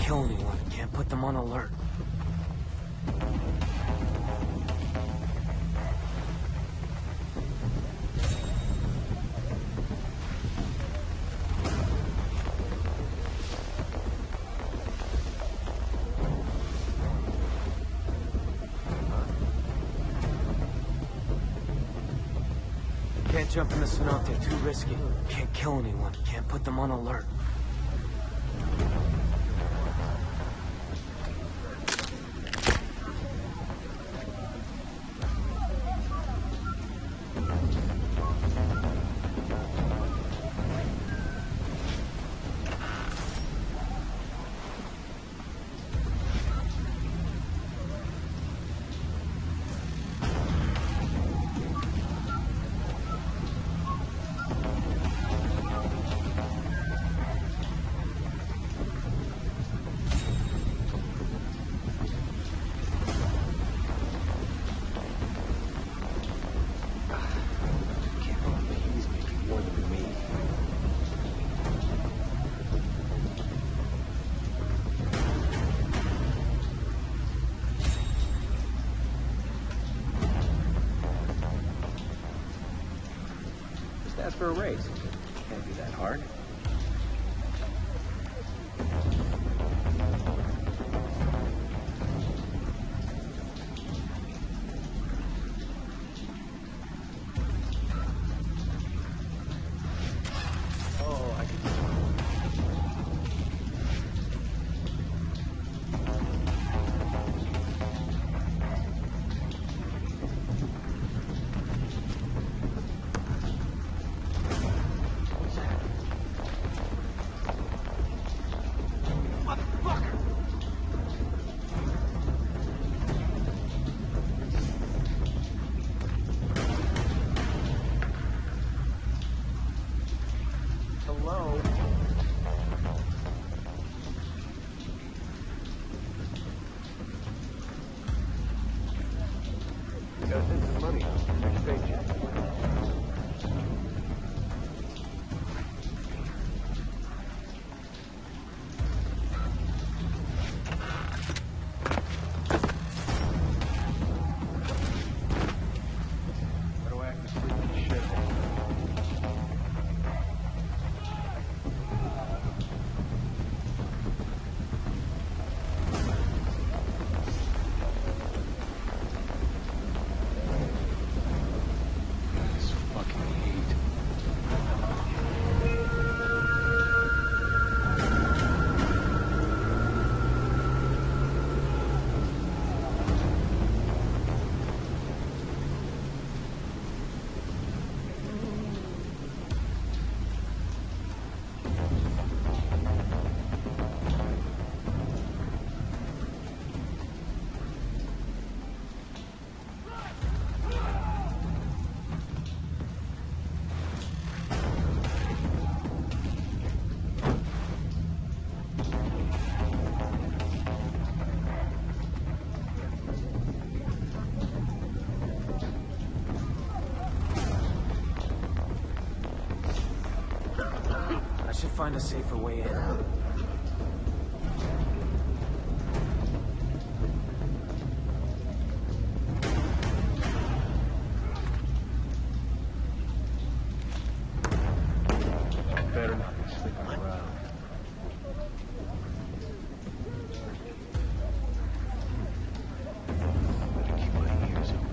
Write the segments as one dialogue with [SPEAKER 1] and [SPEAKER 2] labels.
[SPEAKER 1] kill anyone. Can't put them on alert. Can't jump in the cenote, too risky. Can't kill anyone. Can't put them on alert.
[SPEAKER 2] Ask for a raise. Can't be that hard. Oh, I can do it. Hello? You gotta send some money out. Next paycheck. How do I act this freaking shit?
[SPEAKER 1] I should find a safer way in.
[SPEAKER 2] Better not be sleeping around. Better keep my ears open.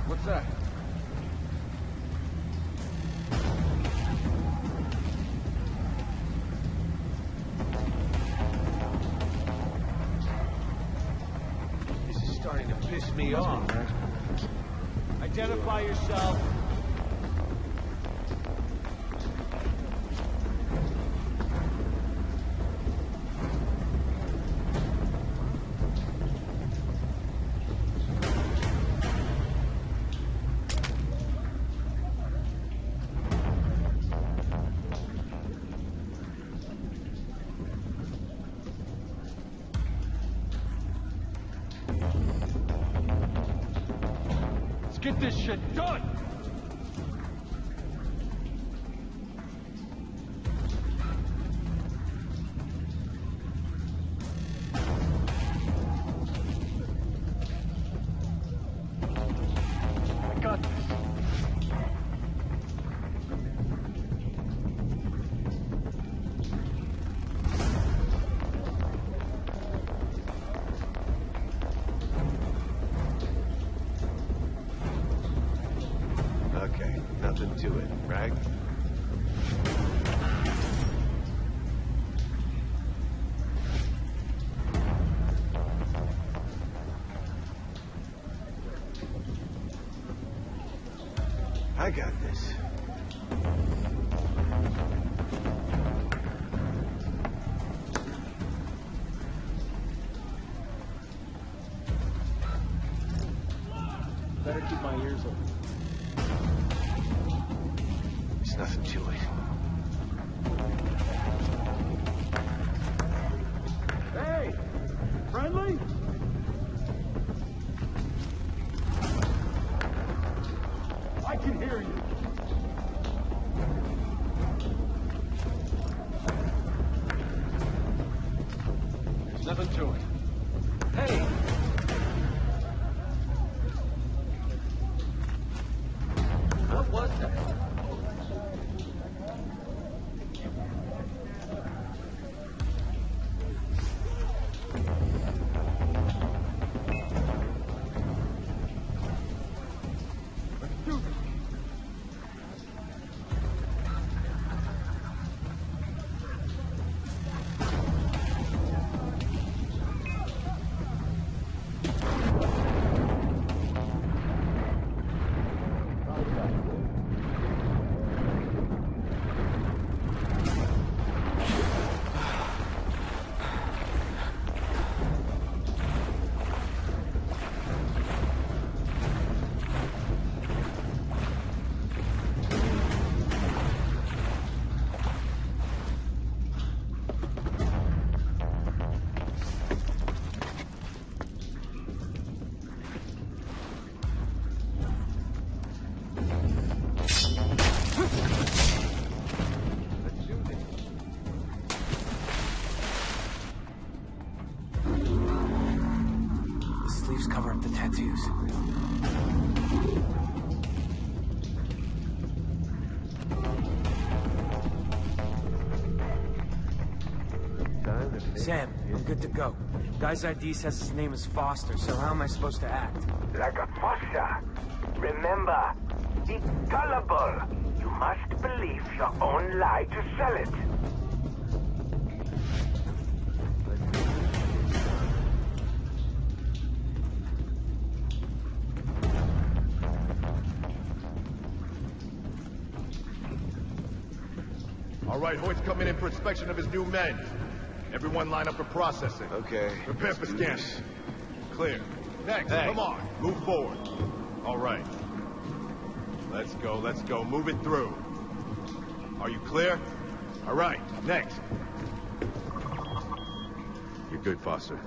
[SPEAKER 2] What's that?
[SPEAKER 3] This is starting to piss me off. Identify yourself. Get this shit done! Nothing to it, right? I got this.
[SPEAKER 2] Better keep my ears open.
[SPEAKER 3] There's nothing to it.
[SPEAKER 2] Hey! Friendly? I can hear you. There's nothing to it. Hey! What was that? Let's do this.
[SPEAKER 1] Sleeves cover up the tattoos. Sam, I'm good to go. Guy's ID says his name is Foster, so how am I supposed to act?
[SPEAKER 4] Like a fossa. Remember, be gullible. You must believe your own lie to sell it.
[SPEAKER 5] All right, Hoyt's coming in for inspection of his new men. Everyone line up for processing.
[SPEAKER 3] Okay.
[SPEAKER 5] Prepare for scanning. Clear. Next,
[SPEAKER 3] Hey.
[SPEAKER 5] come on. Move forward. All right. Let's go. Move it through. Are you clear? All right, next. You're good, Foster.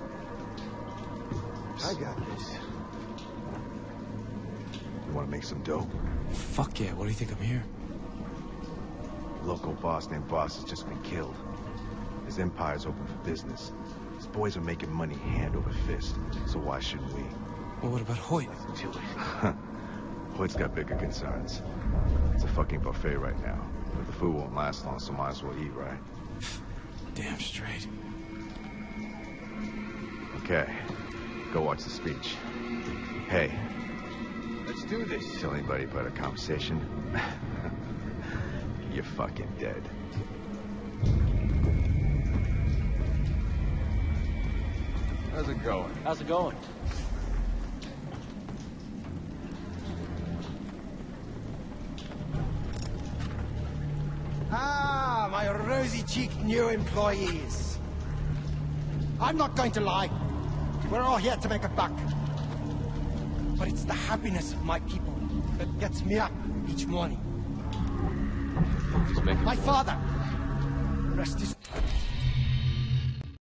[SPEAKER 3] I got this.
[SPEAKER 5] You want to make some dough?
[SPEAKER 1] Fuck yeah, what do you think I'm here?
[SPEAKER 5] Local boss named Boss has just been killed. His empire's open for business. His boys are making money hand over fist, so why shouldn't we?
[SPEAKER 1] Well, what about Hoyt?
[SPEAKER 3] To it.
[SPEAKER 5] Hoyt's got bigger concerns. It's a fucking buffet right now. But the food won't last long, so might as well eat, right?
[SPEAKER 1] Damn straight.
[SPEAKER 5] Okay. Go watch the speech. Hey,
[SPEAKER 3] Let's do this.
[SPEAKER 5] tell anybody about a conversation? You're fucking dead.
[SPEAKER 2] How's it going?
[SPEAKER 6] How's it going?
[SPEAKER 7] Ah, my rosy-cheeked new employees. I'm not going to lie. We're all here to make a buck. But it's the happiness of my people that gets me up each morning.
[SPEAKER 2] Just making
[SPEAKER 7] My father, rest his...